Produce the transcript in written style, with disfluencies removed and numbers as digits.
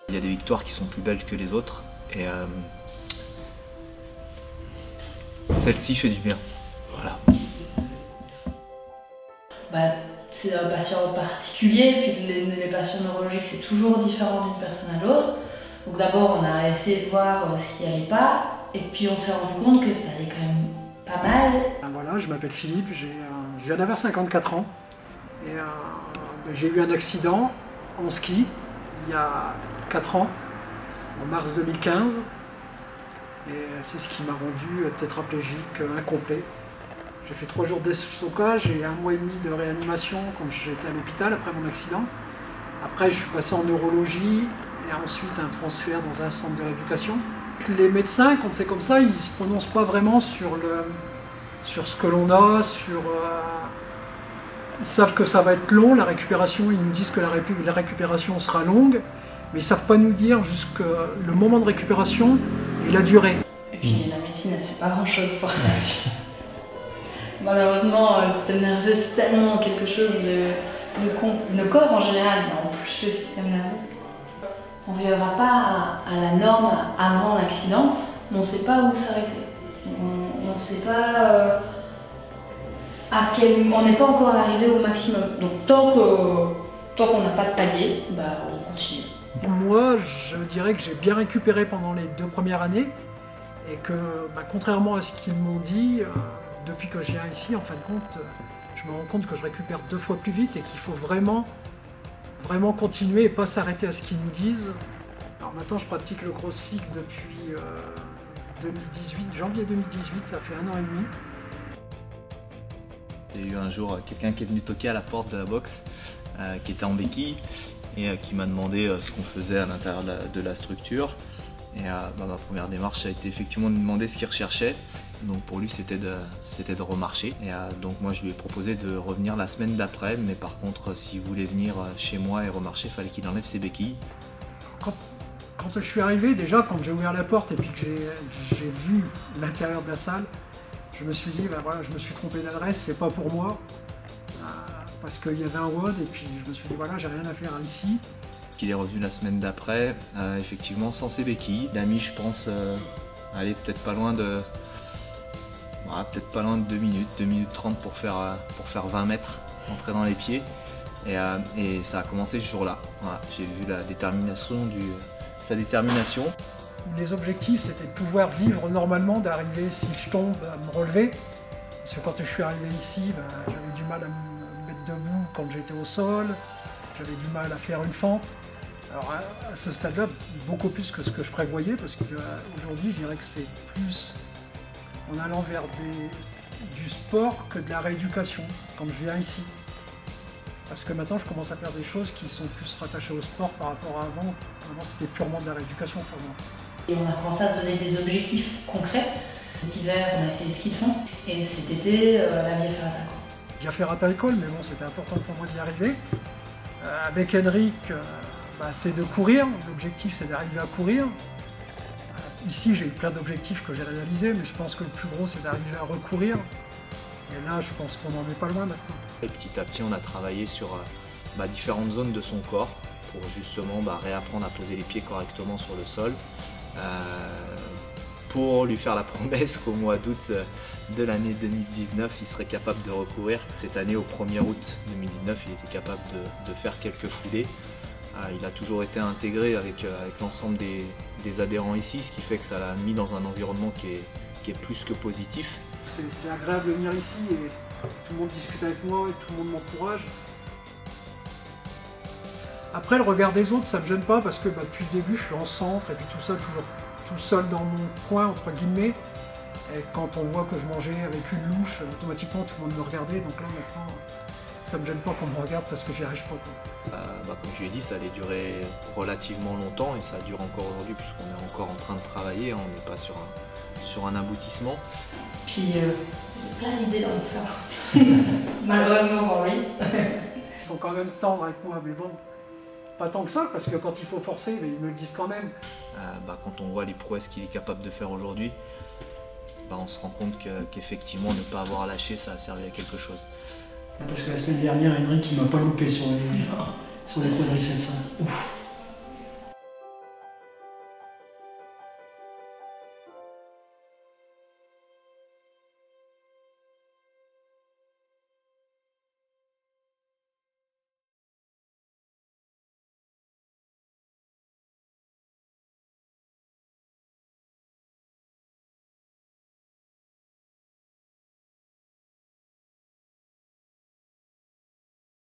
Il y a des victoires qui sont plus belles que les autres et celle-ci fait du bien. Voilà. C'est un patient particulier, puis les patients neurologiques c'est toujours différent d'une personne à l'autre. Donc d'abord on a essayé de voir ce qui allait pas, et puis on s'est rendu compte que ça allait quand même pas mal. Voilà, je m'appelle Philippe, je viens d'avoir 54 ans et j'ai eu un accident en ski il y a 4 ans, en mars 2015, et c'est ce qui m'a rendu tétraplégique incomplet. J'ai fait 3 jours d'essocage et 1 mois et demi de réanimation quand j'étais à l'hôpital après mon accident. Après, je suis passé en neurologie et ensuite un transfert dans un centre de rééducation. Les médecins, quand c'est comme ça, ils ne se prononcent pas vraiment sur ce que l'on a, ils savent que ça va être long, la récupération, ils nous disent que la récupération sera longue, mais ils ne savent pas nous dire jusque le moment de récupération et la durée. Et puis la médecine, elle ne sait pas grand-chose pour là-dessus. Malheureusement, le système nerveux, c'est tellement quelque chose le corps en général, mais en plus le système nerveux. On ne reviendra pas à la norme avant l'accident, mais on ne sait pas où s'arrêter. On ne sait pas on n'est pas encore arrivé au maximum. Donc tant qu'on n'a pas de palier, on continue. Moi, je dirais que j'ai bien récupéré pendant les 2 premières années et que, contrairement à ce qu'ils m'ont dit, depuis que je viens ici, en fin de compte, je me rends compte que je récupère 2 fois plus vite et qu'il faut vraiment continuer et pas s'arrêter à ce qu'ils nous disent. Alors maintenant, je pratique le crossfit depuis 2018, janvier 2018, ça fait 1 an et demi. J'ai eu un jour quelqu'un qui est venu toquer à la porte de la boxe, qui était en béquille et qui m'a demandé ce qu'on faisait à l'intérieur de la structure. Et ma première démarche a été effectivement de lui demander ce qu'il recherchait. Donc pour lui c'était de remarcher. Et donc moi je lui ai proposé de revenir la semaine d'après, mais par contre s'il voulait venir chez moi et remarcher, il fallait qu'il enlève ses béquilles. Quand je suis arrivé, déjà quand j'ai ouvert la porte et puis que j'ai vu l'intérieur de la salle, je me suis dit, voilà, je me suis trompé d'adresse, c'est pas pour moi. Parce qu'il y avait un WOD et puis je me suis dit, voilà, j'ai rien à faire ici. Il est revenu la semaine d'après, effectivement sans ses béquilles. Il a mis, je pense, peut-être pas loin de 2 minutes, 2 minutes 30 pour faire 20 mètres, entrer dans les pieds. Et ça a commencé ce jour-là. Voilà, j'ai vu sa détermination. Les objectifs, c'était de pouvoir vivre normalement, d'arriver, si je tombe, à me relever. Parce que quand je suis arrivé ici, j'avais du mal à me mettre debout quand j'étais au sol. J'avais du mal à faire une fente. Alors à ce stade-là, beaucoup plus que ce que je prévoyais, parce qu'aujourd'hui, je dirais que c'est plus en allant vers du sport que de la rééducation, quand je viens ici. Parce que maintenant, je commence à faire des choses qui sont plus rattachées au sport par rapport à avant. Avant, c'était purement de la rééducation pour moi. Et on a commencé à se donner des objectifs concrets. Cet hiver, on a essayé le ski de fond, et cet été, la Via Ferrata. Via Ferrata École, mais bon, c'était important pour moi d'y arriver. Avec Henrik, c'est de courir. L'objectif, c'est d'arriver à courir. Ici, j'ai eu plein d'objectifs que j'ai réalisés, mais je pense que le plus gros, c'est d'arriver à recourir. Et là, je pense qu'on n'en est pas loin maintenant. Et petit à petit, on a travaillé sur différentes zones de son corps pour justement réapprendre à poser les pieds correctement sur le sol. Pour lui faire la promesse qu'au mois d'août de l'année 2019, il serait capable de recourir. Cette année, au 1er août 2019, il était capable de faire quelques foulées. Il a toujours été intégré avec l'ensemble des adhérents ici, ce qui fait que ça l'a mis dans un environnement qui est plus que positif. C'est agréable de venir ici et tout le monde discute avec moi et tout le monde m'encourage. Après, le regard des autres, ça ne me gêne pas parce que depuis le début, je suis en centre et puis tout ça, toujours tout seul dans mon coin, entre guillemets. Et quand on voit que je mangeais avec une louche, automatiquement tout le monde me regardait. Donc là, maintenant, ça ne me gêne pas qu'on me regarde parce que j'y arrive pas. Comme je lui ai dit, ça allait durer relativement longtemps et ça dure encore aujourd'hui puisqu'on est encore en train de travailler, on n'est pas sur un aboutissement. Puis j'ai plein d'idées dans le cerveau, malheureusement pour lui. Ils sont quand même tendres avec moi, mais bon, pas tant que ça, parce que quand il faut forcer, ils me le disent quand même. Quand on voit les prouesses qu'il est capable de faire aujourd'hui, on se rend compte qu'effectivement ne pas avoir lâché, ça a servi à quelque chose. Parce que la semaine dernière, Henrik, il m'a pas loupé sur les quadriceps. Ouf.